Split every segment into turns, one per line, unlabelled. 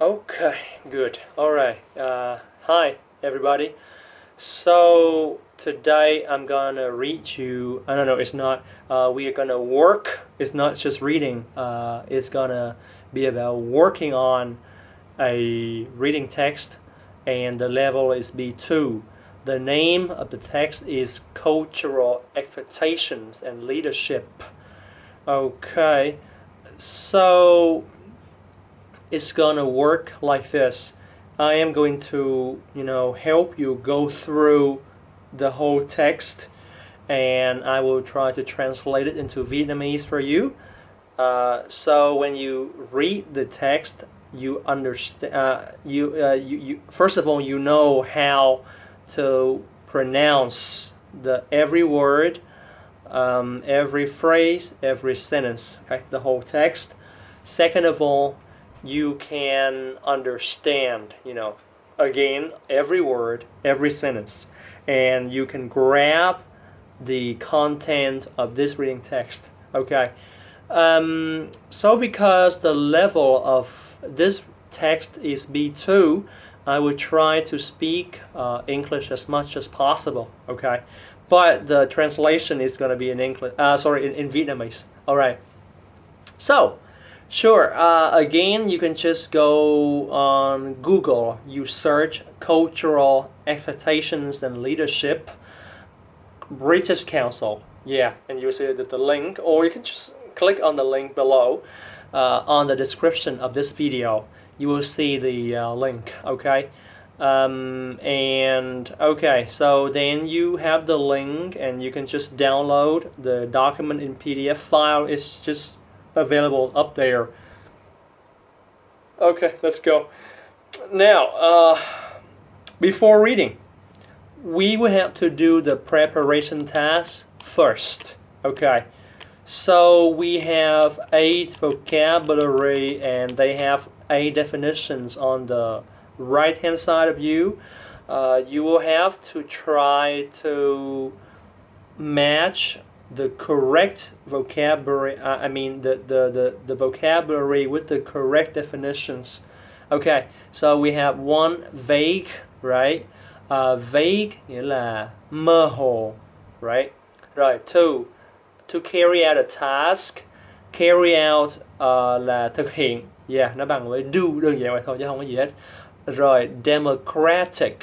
Okay, good. All right. Hi, everybody. So today I'm gonna read you. I don't know. It's not. We are gonna work. It's not just reading. It's gonna be about working on a reading text, and the level is B2. The name of the text is Cultural Expectations and Leadership. Okay. So it's gonna work like this. I am going to, help you go through the whole text, and I will try to translate it into Vietnamese for you. So when you read the text, you understand. You first of all, you know how to pronounce the every word, every phrase, every sentence. Okay, the whole text. Second of all, you can understand, again, every word, every sentence, and you can grab the content of this reading text. Okay. So because the level of this text is B2, I will try to speak English as much as possible. Okay. But the translation is going to be in English. In Vietnamese. All right. So, sure. Again, you can just go on Google. You search cultural expectations and leadership, British Council. Yeah, and you see the link, or you can just click on the link below on the description of this video. You will see the link. Okay. And okay, so then you have the link, and you can just download the document in PDF file. It's just available up there. Okay, let's go. Now, before reading, we will have to do the preparation task first. Okay, so we have 8 vocabulary, and they have 8 definitions on the right hand side of you. You will have to try to match the correct vocabulary. The vocabulary with the correct definitions. Okay, so we have one, vague, right? Vague nghĩa là mơ hồ, right? Rồi, two, to carry out a task. Carry out là thực hiện. Yeah, nó bằng với do, đơn giản vậy thôi chứ không có gì hết. Rồi, democratic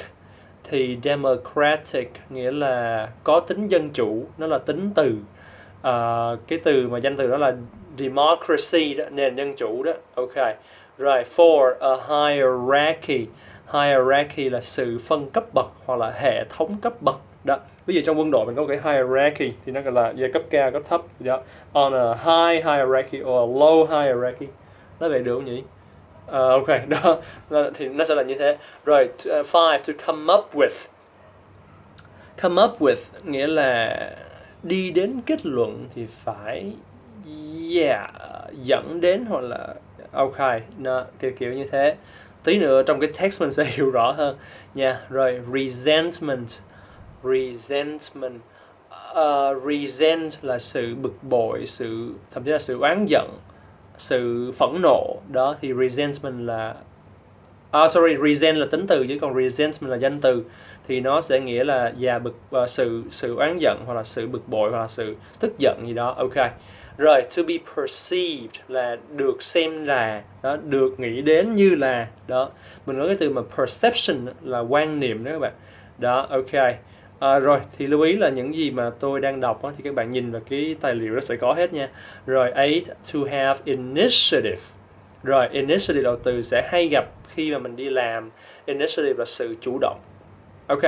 thì democratic nghĩa là có tính dân chủ, nó là tính từ. Cái từ mà danh từ đó là democracy đó, nền dân chủ đó. Ok. Rồi, for a hierarchy. Hierarchy là sự phân cấp bậc hoặc là hệ thống cấp bậc đó. Ví dụ trong quân đội mình có cái hierarchy thì nó gọi là về cấp cao, cấp thấp gì đó. On a high hierarchy or a low hierarchy. Nói vậy được không nhỉ? Ok, đó thì nó sẽ là như thế. Rồi, 5, to come up with. Come up with nghĩa là đi đến kết luận thì phải dẫn đến hoặc là ok, kiểu như thế. Tí nữa trong cái text mình sẽ hiểu rõ hơn nha. Rồi, resentment. Resent là sự bực bội, thậm chí là sự oán giận, sự phẫn nộ đó. Thì resentment là resent là tính từ, chứ còn resentment là danh từ, thì nó sẽ nghĩa là sự oán giận hoặc là sự bực bội hoặc là sự tức giận gì đó. Ok. Rồi, to be perceived là được xem là đó, được nghĩ đến như là đó. Mình nói cái từ mà perception là quan niệm đó các bạn. Đó, ok. Rồi, thì lưu ý là những gì mà tôi đang đọc thì các bạn nhìn vào cái tài liệu đó sẽ có hết nha. Rồi, 8, to have initiative. Rồi, initiative đầu từ sẽ hay gặp khi mà mình đi làm. Initiative là sự chủ động. Ok.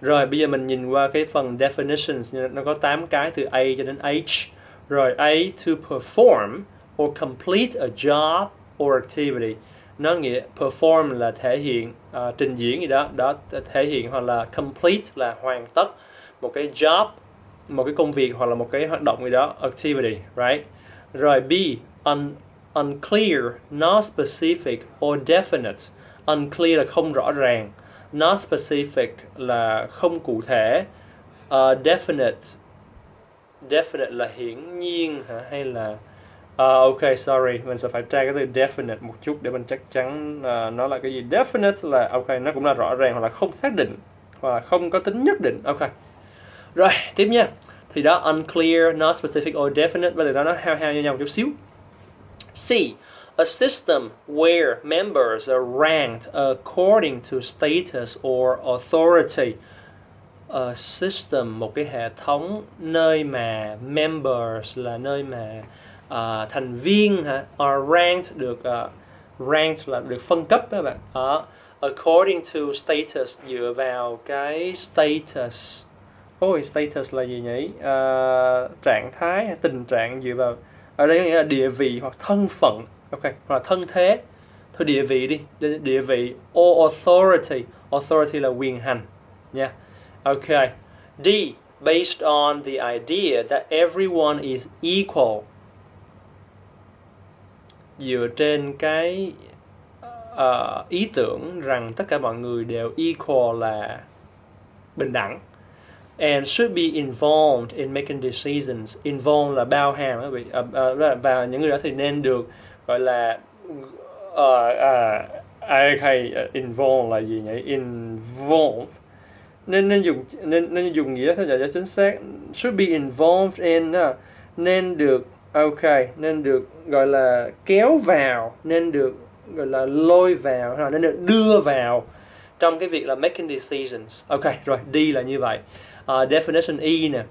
Rồi, bây giờ mình nhìn qua cái phần definitions, nó có 8 cái từ A cho đến H. Rồi, A, to perform or complete a job or activity. Nó nghĩa perform là thể hiện, trình diễn gì đó, thể hiện, hoặc là complete là hoàn tất một cái job, một cái công việc hoặc là một cái hoạt động gì đó, activity, right? Rồi, B, unclear, not specific or definite. Unclear là không rõ ràng, not specific là không cụ thể, definite là hiển nhiên hay là Ok, sorry, mình sẽ phải tra cái từ definite một chút để mình chắc chắn nó là cái gì. Definite là ok, nó cũng là rõ ràng hoặc là không xác định hoặc là không có tính nhất định. Ok. Rồi, tiếp nha. Thì đó, unclear, not specific or definite, và từ đó nó hao hao như nhau một chút xíu. C. A system where members are ranked according to status or authority. A system, một cái hệ thống nơi mà members là nơi mà thành viên are ranked, được ranked là được phân cấp các bạn. According to status, dựa vào cái status. Status là gì nhỉ? Trạng thái hay tình trạng, dựa vào, ở đây có nghĩa là địa vị hoặc thân phận, ok, hoặc là thân thế. Thôi địa vị đi, địa vị. Or authority, authority là quyền hành nha. Ok. D. Based on the idea that everyone is equal, dựa trên cái ý tưởng rằng tất cả mọi người đều equal là bình đẳng. And should be involved in making decisions. Involved là bao hàm các vị, và những người đó thì nên được gọi là involved là gì nhỉ? Involved nên dùng nghĩa theo cho chính xác. Should be involved in, nên được, nên được gọi là kéo vào, nên được gọi là lôi vào, hoặc nên được đưa vào trong cái việc là making decisions. Ok, rồi, D là như vậy. Definition E nè.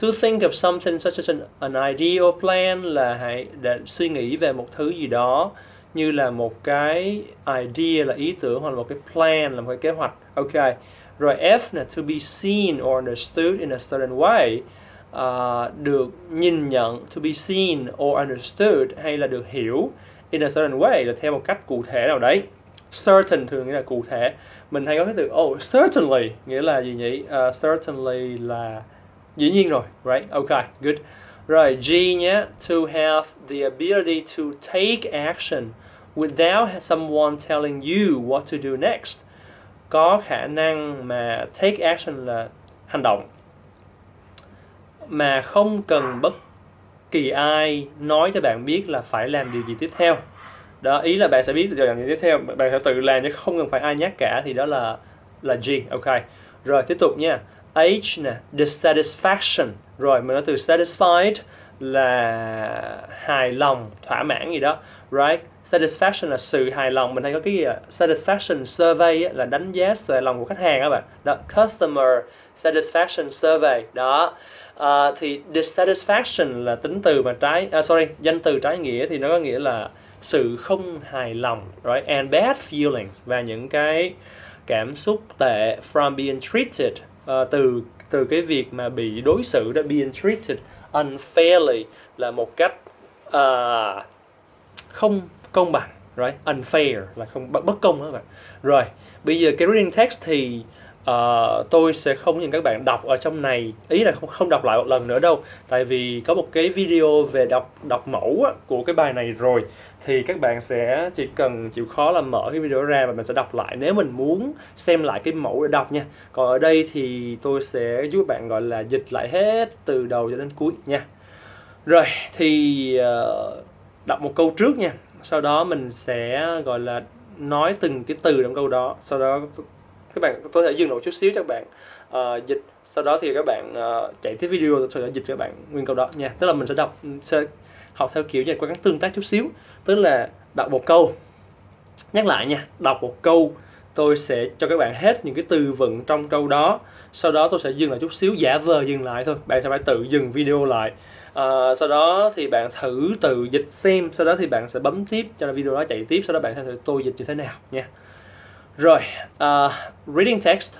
To think of something such as an idea or plan là hãy để suy nghĩ về một thứ gì đó như là một cái idea là ý tưởng, hoặc là một cái plan là một cái kế hoạch. Ok. Rồi F nè, to be seen or understood in a certain way, được nhìn nhận, to be seen or understood, hay là được hiểu in a certain way là theo một cách cụ thể nào đấy. Certain thường nghĩa là cụ thể. Mình hay có cái từ certainly nghĩa là gì nhỉ? Certainly là dĩ nhiên rồi, right? Ok, good. Rồi G nhé, to have the ability to take action without someone telling you what to do next. Có khả năng mà take action là hành động mà không cần bất kỳ ai nói cho bạn biết là phải làm điều gì tiếp theo. Đó, ý là bạn sẽ biết làm gì tiếp theo, bạn sẽ tự làm chứ không cần phải ai nhắc cả, thì đó là G. Ok. Rồi tiếp tục nha. H nè, dissatisfaction. Rồi mình nói từ satisfied là hài lòng, thỏa mãn gì đó, right? Satisfaction là sự hài lòng. Mình hay có cái gì satisfaction survey là đánh giá sự hài lòng của khách hàng các bạn. Đó, customer satisfaction survey đó. Thì dissatisfaction là tính từ mà danh từ trái nghĩa, thì nó có nghĩa là sự không hài lòng, right? And bad feelings, và những cái cảm xúc tệ from being treated, từ cái việc mà bị đối xử đó, being treated unfairly là một cách không công bằng, right? Unfair là không bất công đó các bạn. Rồi bây giờ cái reading text thì tôi sẽ không nhìn các bạn đọc ở trong này, ý là không đọc lại một lần nữa đâu, tại vì có một cái video về đọc mẫu của cái bài này rồi, thì các bạn sẽ chỉ cần chịu khó là mở cái video ra và mình sẽ đọc lại nếu mình muốn xem lại cái mẫu để đọc nha. Còn ở đây thì tôi sẽ giúp các bạn gọi là dịch lại hết từ đầu cho đến cuối nha. Rồi thì đọc một câu trước nha, sau đó mình sẽ gọi là nói từng cái từ trong câu đó, sau đó các bạn có thể dừng lại một chút xíu cho các bạn dịch, sau đó thì các bạn chạy tiếp video rồi sẽ dịch cho các bạn nguyên câu đó nha. Tức là mình sẽ học theo kiểu như có các tương tác chút xíu, tức là đọc một câu, nhắc lại nha, đọc một câu tôi sẽ cho các bạn hết những cái từ vựng trong câu đó, sau đó tôi sẽ dừng lại chút xíu, giả vờ dừng lại thôi, bạn sẽ phải tự dừng video lại. Sau đó thì bạn thử tự dịch xem, sau đó thì bạn sẽ bấm tiếp cho video đó chạy tiếp, sau đó bạn sẽ thử tôi dịch như thế nào nha. Rồi, reading text,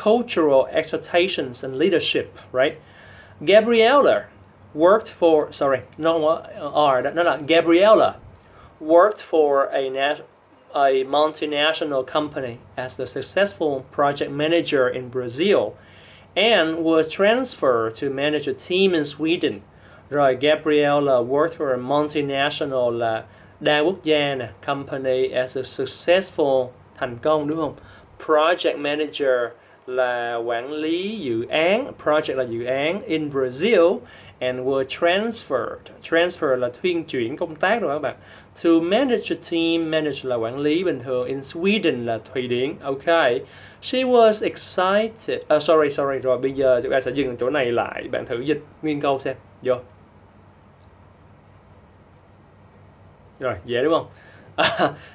cultural expectations and leadership, right? Gabriella worked for, nó là Gabriella worked for a multinational company as a successful project manager in Brazil and was transferred to manage a team in Sweden. Rồi, Gabriella worked for a multinational là đa quốc gia nè, company as a successful thành công, đúng không? Project manager là quản lý dự án, project là dự án, in Brazil, and were transferred. Transfer là thuyên chuyển công tác rồi các bạn. To manage a team, manage là quản lý bình thường. In Sweden là Thụy Điển. Okay. She was excited. Sorry. Rồi bây giờ chúng ta sẽ dừng chỗ này lại. Bạn thử dịch nguyên câu xem. Vô. Rồi, dễ đúng không?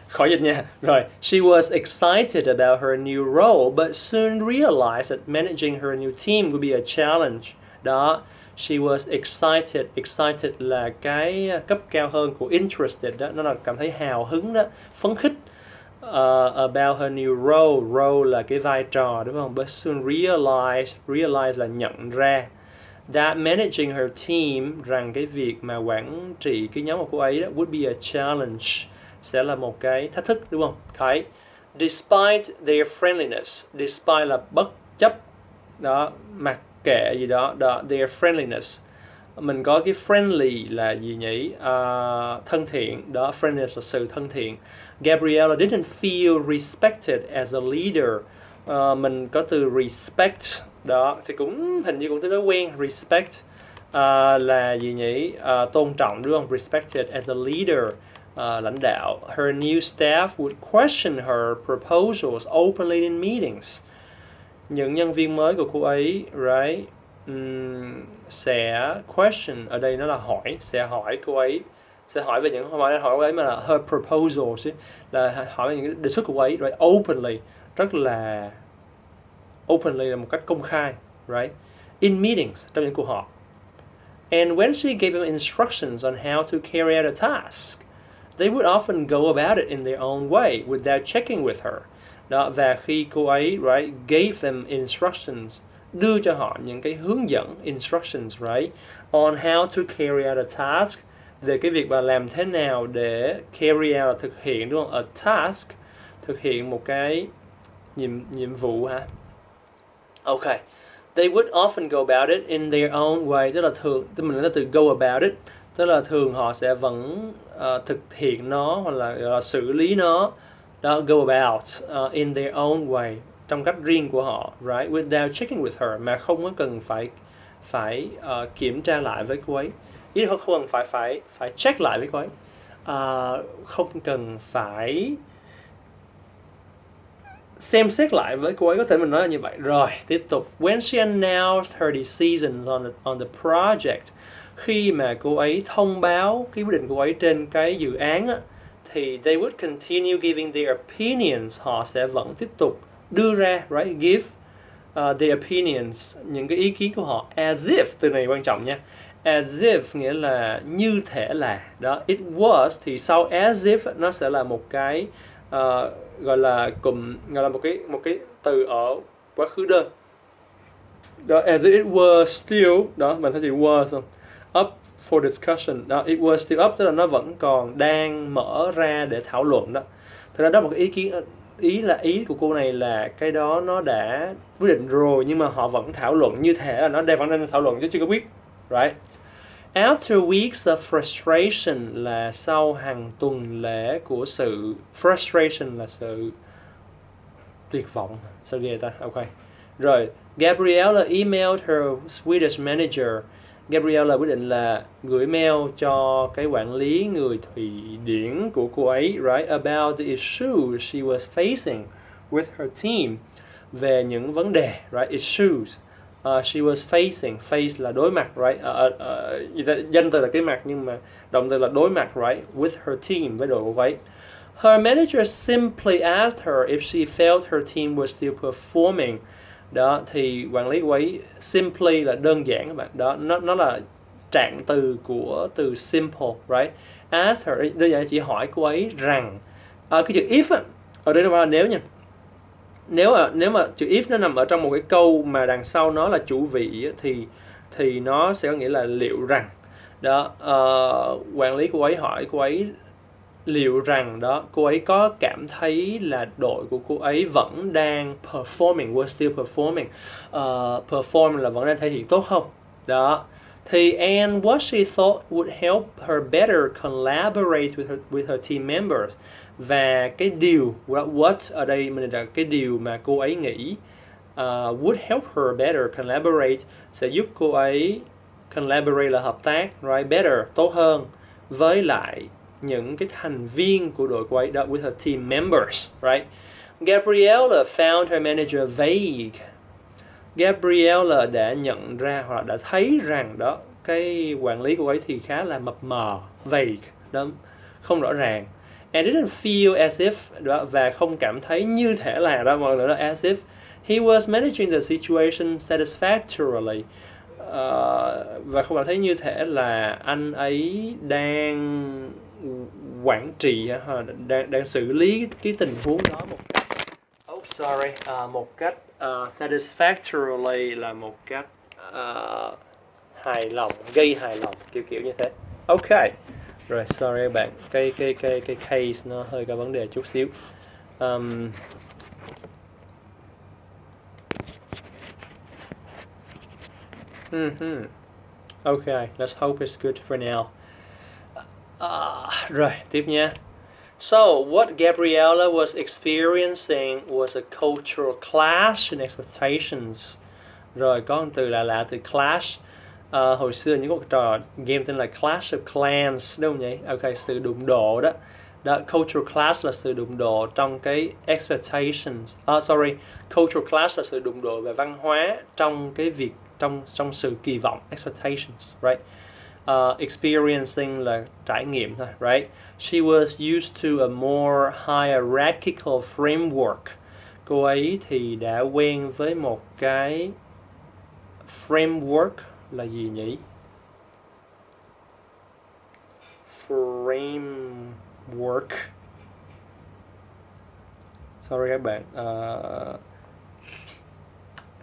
Khỏi dịch nha. Rồi, she was excited about her new role, but soon realized that managing her new team would be a challenge. Đó, she was excited. Excited là cái cấp cao hơn của interested đó, nó là cảm thấy hào hứng đó, phấn khích. About her new role. Role là cái vai trò đúng không? But soon realize là nhận ra. That managing her team, rằng cái việc mà quản trị cái nhóm của cô ấy đó would be a challenge, sẽ là một cái thách thức đúng không? Okay. Despite their friendliness, despite là bất chấp đó, mặc kệ gì đó, their friendliness. Mình có cái friendly là gì nhỉ? Thân thiện, đó, friendliness là sự thân thiện. Gabriella didn't feel respected as a leader. Mình có từ respect đó thì cũng hình như cũng tương đối quen. Respect là gì nhỉ? Tôn trọng đúng không? Respected as a leader, lãnh đạo. Her new staff would question her proposals openly in meetings. Những nhân viên mới của cô ấy, right, sẽ question, ở đây nó là hỏi, sẽ hỏi cô ấy, sẽ hỏi về những, không phải hỏi cô ấy mà là her proposals, là hỏi về những đề xuất của cô ấy, right, openly, rất là openly là một cách công khai, right, in meetings, trong những cuộc họp. And when she gave them instructions on how to carry out a task, they would often go about it in their own way without checking with her. Đó, và khi cô ấy, right, gave them instructions, đưa cho họ những cái hướng dẫn, instructions, right, on how to carry out a task, về cái việc mà làm thế nào để carry out, thực hiện đúng không? A task, thực hiện một cái nhiệm vụ hả? Okay. They would often go about it in their own way, tức là thường, mình nói từ go about it, tức là thường họ sẽ vẫn thực hiện nó hoặc là xử lý nó, đó, go about in their own way, trong cách riêng của họ, right, without checking with her, mà không có cần phải kiểm tra lại với cô ấy, ý không cần phải check lại với cô ấy, không cần phải xem xét lại với cô ấy, có thể mình nói là như vậy. Rồi tiếp tục. When she announced her decisions on the project, khi mà cô ấy thông báo cái quyết định của cô ấy trên cái dự án á, thì they would continue giving their opinions, họ sẽ vẫn tiếp tục đưa ra, right, give their opinions, những cái ý kiến của họ, as if, từ này quan trọng nha, as if nghĩa là như thể là, đó, it was thì sau as if nó sẽ là một cái gọi là một cái từ ở quá khứ đơn, đó, as if it were still, đó, mình thấy chữ was không? Up for discussion, đó, it was still up, tức là nó vẫn còn đang mở ra để thảo luận đó. Thật ra đó một cái ý kiến, ý của cô này là cái đó nó đã quyết định rồi, nhưng mà họ vẫn thảo luận như thể là nó vẫn đang thảo luận chứ chưa có biết, right? After weeks of frustration là sau hàng tuần lễ của sự frustration là sự tuyệt vọng, sao ghê ta? Ok. Rồi, Gabriella emailed her Swedish manager. Gabriella quyết định là gửi mail cho cái quản lý người Thụy Điển của cô ấy, right, about the issues she was facing with her team, về những vấn đề, right, issues she was facing, face là đối mặt, right, danh từ là cái mặt nhưng mà động từ là đối mặt, right, with her team, với đội của cô ấy. Her manager simply asked her if she felt her team was still performing. Đó, thì quản lý của ấy, simply là đơn giản các bạn, đó, nó là trạng từ của từ simple, right, ask her, đơn giản chỉ hỏi cô ấy rằng, cái chữ if á, ở đây nó phải là nếu nha, nếu mà chữ if nó nằm ở trong một cái câu mà đằng sau nó là chủ vị á, thì nó sẽ có nghĩa là liệu rằng, đó, quản lý cô ấy hỏi cô ấy liệu rằng, đó, cô ấy có cảm thấy là đội của cô ấy vẫn đang performing, was still performing, perform là vẫn đang thể hiện tốt không, đó, thì and what she thought would help her better collaborate with her team members, và cái điều, what ở đây mình là cái điều mà cô ấy nghĩ would help her better collaborate, sẽ giúp cô ấy collaborate là hợp tác, right, better, tốt hơn, với lại những cái thành viên của đội của ấy, đó, with her team members, right. Gabriella found her manager vague. Gabriella đã nhận ra hoặc là đã thấy rằng đó, cái quản lý của ấy thì khá là mập mờ, vague, đó, không rõ ràng. And didn't feel as if, đó, và không cảm thấy như thể là đó, mọi người nói as if he was managing the situation satisfactorily. Và không cảm thấy như thể là anh ấy đang quản trị, đang xử lý cái tình huống đó một cách một cách satisfactorily là một cách hài lòng, gây hài lòng, kiểu như thế. Ok, rồi sorry các bạn, cái case nó hơi có vấn đề chút xíu. Okay, let's hope it's good for now. Rồi, tiếp nha. So, what Gabriella was experiencing was a cultural clash in expectations. Rồi, có một từ lạ từ clash. Hồi xưa những cuộc trò game tên là Clash of Clans, đúng không nhỉ? Ok, sự đụng độ đó. Đó, cultural clash là sự đụng độ trong cái expectations. Cultural clash là sự đụng độ về văn hóa trong cái việc, trong sự kỳ vọng, expectations, right? Experiencing là trải nghiệm thôi, right? She was used to a more hierarchical framework. Cô ấy thì đã quen với một cái framework là gì nhỉ? Framework. Sorry các bạn.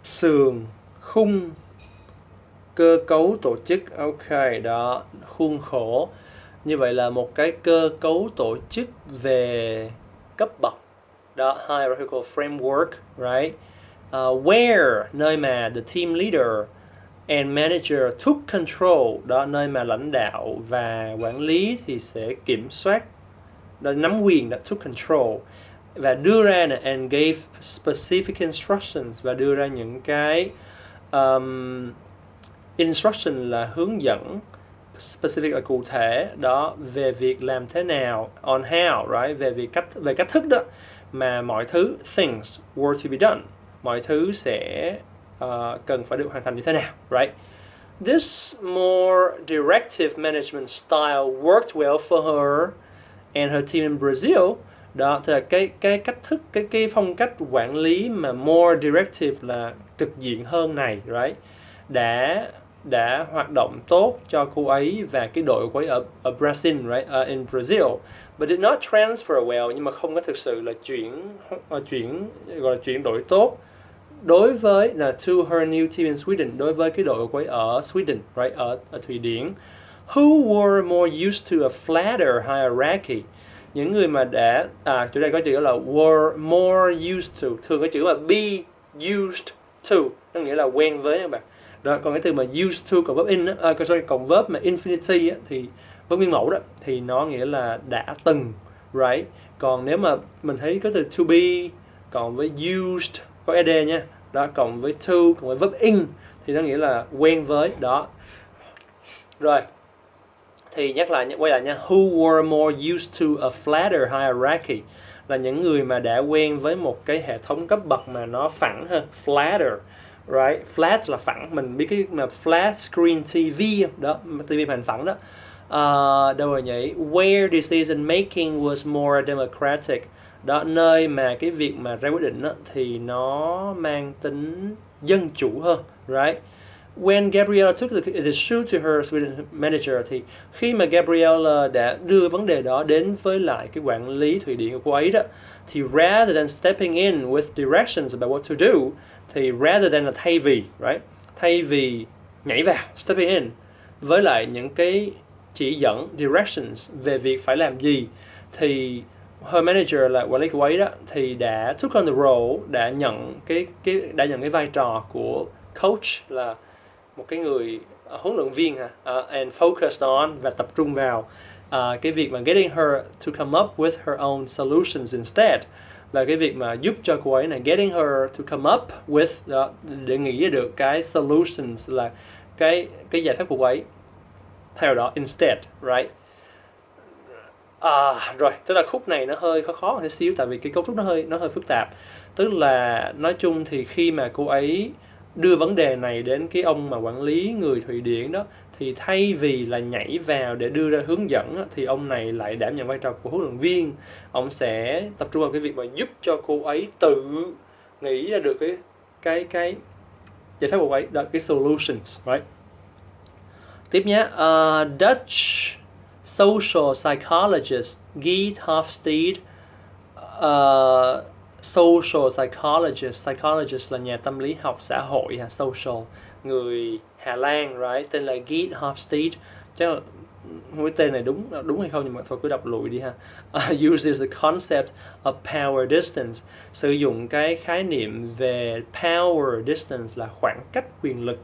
Sườn, khung, cơ cấu tổ chức. Ok, đó, khuôn khổ. Như vậy là một cái cơ cấu tổ chức về cấp bậc. Đó, hierarchical framework, right? Where, nơi mà the team leader and manager took control, đó, nơi mà lãnh đạo và quản lý thì sẽ kiểm soát, đó, nắm quyền, đó, took control, và đưa ra and gave specific instructions, và đưa ra những cái instruction là hướng dẫn, specific là cụ thể, đó, về việc làm thế nào, on how, right, về cách thức đó mà mọi thứ, things were to be done, mọi thứ sẽ cần phải được hoàn thành như thế nào, right. This more directive management style worked well for her and her team in Brazil. Đó, thì là cái cách thức, cái phong cách quản lý mà more directive là trực diện hơn này, right, đã hoạt động tốt cho cô ấy và cái đội của cô ấy ở Brazil, right, in Brazil, but did not transfer well, nhưng mà không có thực sự là chuyển đổi tốt đối với là to her new team in Sweden, đối với cái đội của cô ấy ở Sweden, right, ở Thụy Điển, who were more used to a flatter hierarchy. Những người mà đã chỗ đây có chữ là were more used to, thường có chữ là be used to, nó nghĩa là quen với các bạn. Đó, còn cái từ mà used to còn verb in á, còn verb mà infinity á, thì verb nguyên mẫu đó thì nó nghĩa là đã từng, right. Còn nếu mà mình thấy có từ to be còn với used có ed nha, đó, cộng với to cộng với verb in thì nó nghĩa là quen với đó. Rồi, thì quay lại nha, who were more used to a flatter hierarchy là những người mà đã quen với một cái hệ thống cấp bậc mà nó phẳng hơn, flatter, right, flat là phẳng, mình biết cái mà flat screen TV đó, TV màn hình phẳng đó. Đâu rồi nhỉ, where decision making was more democratic, đó, nơi mà cái việc mà ra quyết định đó, thì nó mang tính dân chủ hơn, right. When Gabriella took the issue to her Sweden manager, thì khi mà Gabriella đã đưa vấn đề đó đến với lại cái quản lý Thụy Điển của cô ấy đó, thì rather than stepping in with directions about what to do, thì rather than là thay vì nhảy vào, stepping in với lại những cái chỉ dẫn, directions về việc phải làm gì, thì her manager là quản lý của ấy đó thì đã took on the role, đã nhận cái vai trò của coach, là một cái người huấn luyện viên and focused on, và tập trung vào cái việc mà getting her to come up with her own solutions instead, là cái việc mà giúp cho cô ấy này getting her to come up with, để nghĩ ra được cái solutions, là cái giải pháp của cô ấy thay vào đó instead, right? Rồi, tức là khúc này nó hơi khó một xíu tại vì cái cấu trúc nó hơi phức tạp. Tức là nói chung thì khi mà cô ấy đưa vấn đề này đến cái ông mà quản lý người Thụy Điển đó, thì thay vì là nhảy vào để đưa ra hướng dẫn á, thì ông này lại đảm nhận vai trò của huấn luyện viên. Ông sẽ tập trung vào cái việc mà giúp cho cô ấy tự nghĩ ra được cái giải pháp của cô ấy, đó cái solutions, right? Tiếp nhé, Dutch social psychologist Guy Hofstede, social psychologist là nhà tâm lý học xã hội, social, người Hà Lan, right? Tên là Guy Hofstede, chắc là không biết tên này đúng hay không, nhưng mà thôi cứ đọc lùi đi ha. Uses the concept of power distance, sử dụng cái khái niệm về power distance là khoảng cách quyền lực,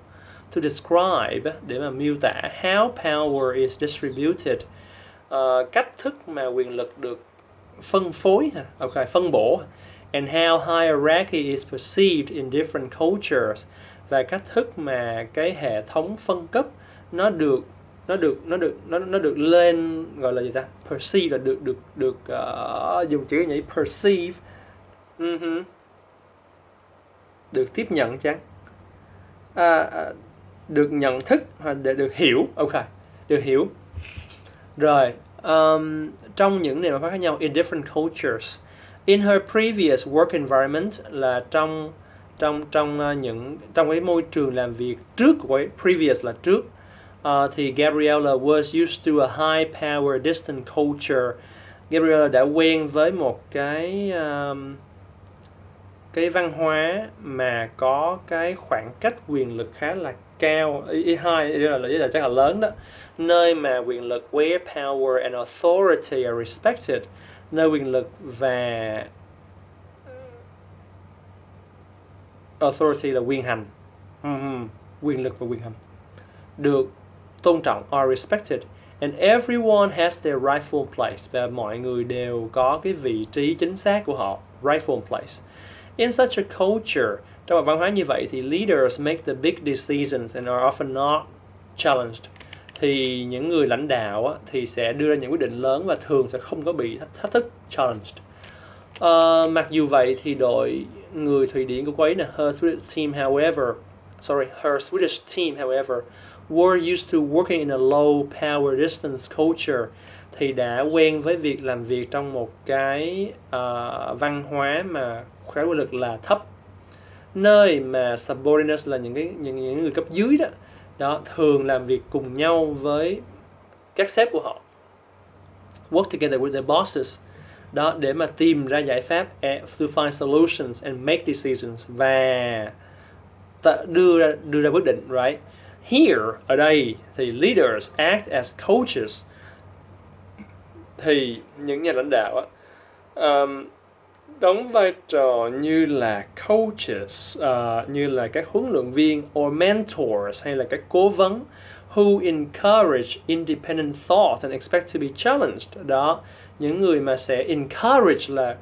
to describe, để mà miêu tả how power is distributed, cách thức mà quyền lực được phân phối, phân bổ, and how hierarchy is perceived in different cultures, và cách thức mà cái hệ thống phân cấp nó được lên, gọi là gì ta, perceive là được dùng chữ nhỉ, perceive, được tiếp nhận chăng, được nhận thức hoặc để được hiểu, được hiểu. Rồi, trong những nền văn hóa khác nhau, in different cultures, in her previous work environment là trong cái môi trường làm việc trước của ấy, previous là trước, thì Gabriella was used to a high power distant culture. Gabriella đã quen với một cái văn hóa mà có cái khoảng cách quyền lực khá là cao, high là chắc là lớn đó, nơi mà quyền lực, where power and authority are respected, nơi quyền lực và authority là quyền hành, quyền lực và quyền hành được tôn trọng, are respected, and everyone has their rightful place, và mọi người đều có cái vị trí chính xác của họ, rightful place. In such a culture, trong một văn hóa như vậy thì leaders make the big decisions and are often not challenged. Thì những người lãnh đạo á, thì sẽ đưa ra những quyết định lớn và thường sẽ không có bị thách thức, challenged. Mặc dù vậy thì đội người Thụy Điển của cô ấy her Swedish team, however, were used to working in a low power distance culture, thì đã quen với việc làm việc trong một cái văn hóa mà khối quyền lực là thấp, nơi mà subordinates là những người cấp dưới đó thường làm việc cùng nhau với các sếp của họ, work together with their bosses, đó để mà tìm ra giải pháp, to find solutions and make decisions, và đưa ra quyết định, right? Here, ở đây thì leaders act as coaches, thì những nhà lãnh đạo đóng vai trò như là coaches, như là các huấn luyện viên, or mentors, hay là các cố vấn, who encourage independent thought and expect to be challenged. Đó, những người mà sẽ encourage là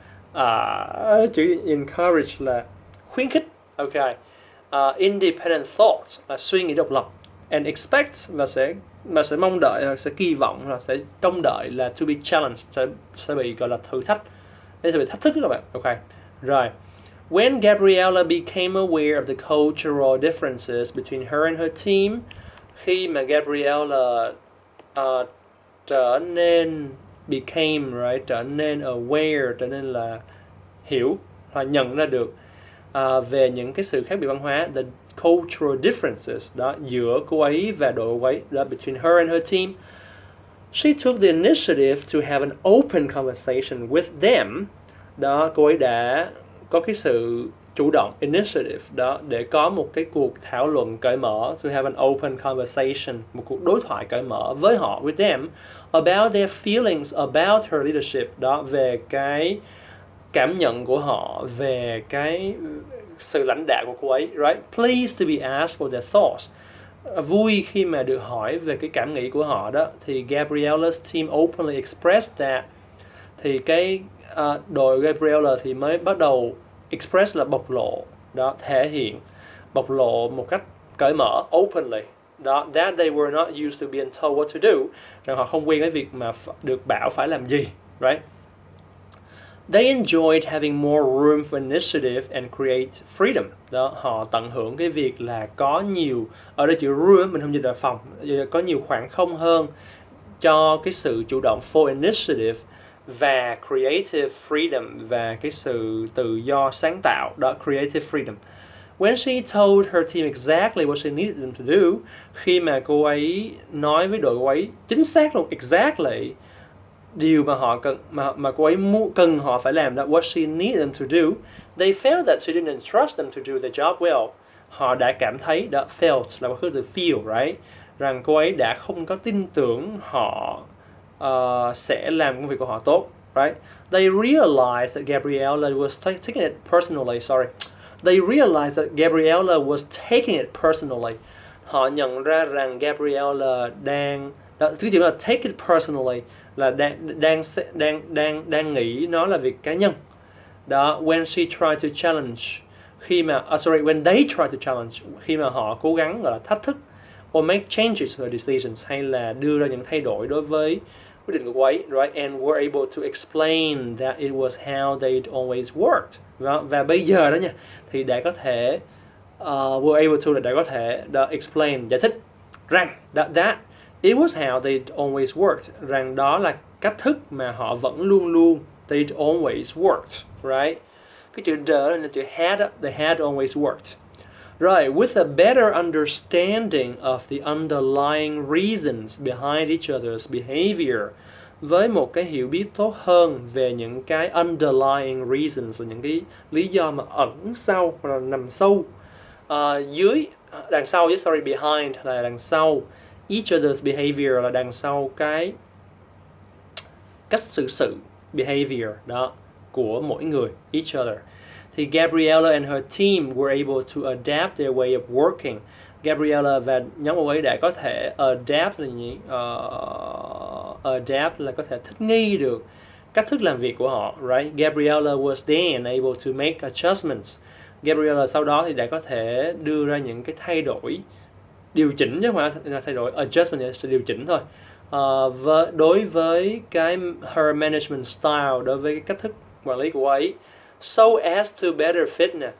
chữ encourage là khuyến khích, independent thought là suy nghĩ độc lập, and expect và sẽ mong đợi, sẽ kỳ vọng, hoặc sẽ trông đợi là to be challenged, sẽ bị gọi là thử thách, sẽ bị thách thức các bạn. Rồi, when Gabriella became aware of the cultural differences between her and her team, khi mà Gabriella trở nên aware, trở nên là hiểu hoặc nhận ra được về những cái sự khác biệt văn hóa, the cultural differences đó giữa cô ấy và đội cô ấy, đó between her and her team, she took the initiative to have an open conversation with them. Đó, cô ấy đã có cái sự chủ động, initiative, đó để có một cái cuộc thảo luận cởi mở, to have an open conversation, một cuộc đối thoại cởi mở với họ, with them, about their feelings about her leadership, đó về cái cảm nhận của họ về cái sự lãnh đạo của cô ấy, right? Pleased to be asked for their thoughts. Vui khi mà được hỏi về cái cảm nghĩ của họ đó, thì Gabriella's team openly expressed that. Thì cái đội Gabriella thì mới bắt đầu express là bộc lộ, đó, thể hiện, bộc lộ một cách cởi mở, openly, đó, that they were not used to being told what to do, rằng họ không quen cái việc mà được bảo phải làm gì, right? They enjoyed having more room for initiative and create freedom. Đó, họ tận hưởng cái việc là có nhiều, ở đây chữ room mình không dịch là phòng, có nhiều khoảng không hơn cho cái sự chủ động for initiative và creative freedom, và cái sự tự do sáng tạo, đó, creative freedom. When she told her team exactly what she needed them to do, khi mà cô ấy nói với đội cô ấy chính xác luôn, exactly điều mà họ cần, mà cô ấy cần họ phải làm, đó, what she needed them to do, they felt that she didn't trust them to do the job well. Họ đã cảm thấy, đó, felt là một từ feel, right? Rằng cô ấy đã không có tin tưởng họ sẽ làm công việc của họ tốt, right? They realized that Gabriella was taking it personally. They realized that Gabriella was taking it personally. Họ nhận ra rằng Gabriella đang, đó, cái chữ là take it personally là đang nghĩ nó là việc cá nhân. Đó, when she tried to challenge, khi mà when they tried to challenge, khi mà họ cố gắng gọi là thách thức, or make changes to her decisions, hay là đưa ra những thay đổi đối với quyết định của cô ấy, right? And were able to explain that it was how they'd always worked. Và bây giờ đó nha, thì đã có thể were able to là đã có thể explain, giải thích rằng that it was how they'd always worked, rằng đó là cách thức mà họ vẫn luôn luôn, they'd always worked, right? Cái chữ the là chữ had, they had always worked. Right, with a better understanding of the underlying reasons behind each other's behavior, với một cái hiểu biết tốt hơn về những cái underlying reasons, những cái lý do mà ẩn sau hoặc là nằm sâu dưới, đằng sau với behind là đằng sau, each other's behavior là đằng sau cái cách xử sự, behavior đó của mỗi người, each other. Thì Gabriella and her team were able to adapt their way of working. Gabriella và nhóm cô ấy đã có thể adapt là gì? Adapt là có thể thích nghi được cách thức làm việc của họ, right? Gabriella was then able to make adjustments. Gabriella sau đó thì đã có thể đưa ra những cái thay đổi, điều chỉnh chứ không phải là thay đổi, adjustment là sự điều chỉnh thôi. Đối với cái her management style, đối với cái cách thức quản lý của cô ấy, so as to better fit nè,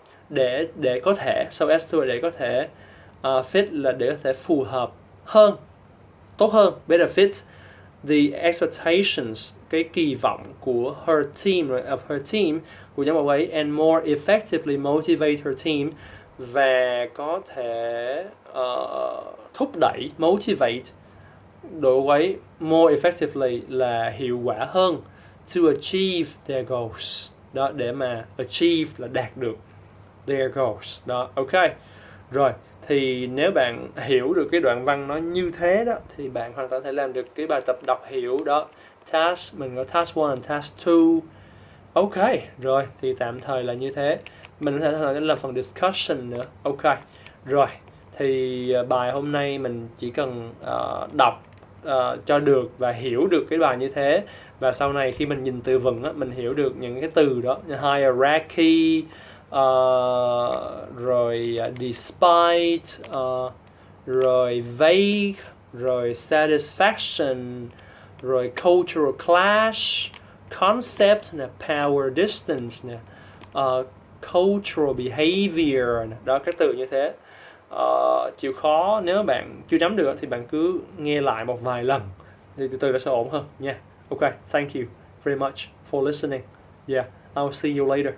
để có thể, so as to để có thể fit là để có thể phù hợp hơn, tốt hơn, better fit the expectations, cái kỳ vọng của her team, of her team, của nhóm cô ấy, and more effectively motivate her team, và có thể thúc đẩy, motivate đội cô ấy more effectively là hiệu quả hơn, to achieve their goals, đó, để mà achieve là đạt được their goals, đó, ok. Rồi, thì nếu bạn hiểu được cái đoạn văn nó như thế đó, thì bạn hoàn toàn có thể làm được cái bài tập đọc hiểu đó. Mình có task 1 and task 2. Ok, rồi, thì tạm thời là như thế. Mình có thể làm phần discussion nữa. Ok, rồi, thì bài hôm nay mình chỉ cần đọc cho được và hiểu được cái bài như thế, và sau này khi mình nhìn từ vựng á, mình hiểu được những cái từ đó, hierarchy, rồi despite, rồi vague, rồi satisfaction, rồi cultural clash, concept nè, power distance nè, cultural behavior nè, đó, các từ như thế. Chịu khó, nếu bạn chưa nắm được thì bạn cứ nghe lại một vài lần thì từ từ nó sẽ ổn hơn nha. Ok, thank you very much for listening. Yeah, I'll see you later.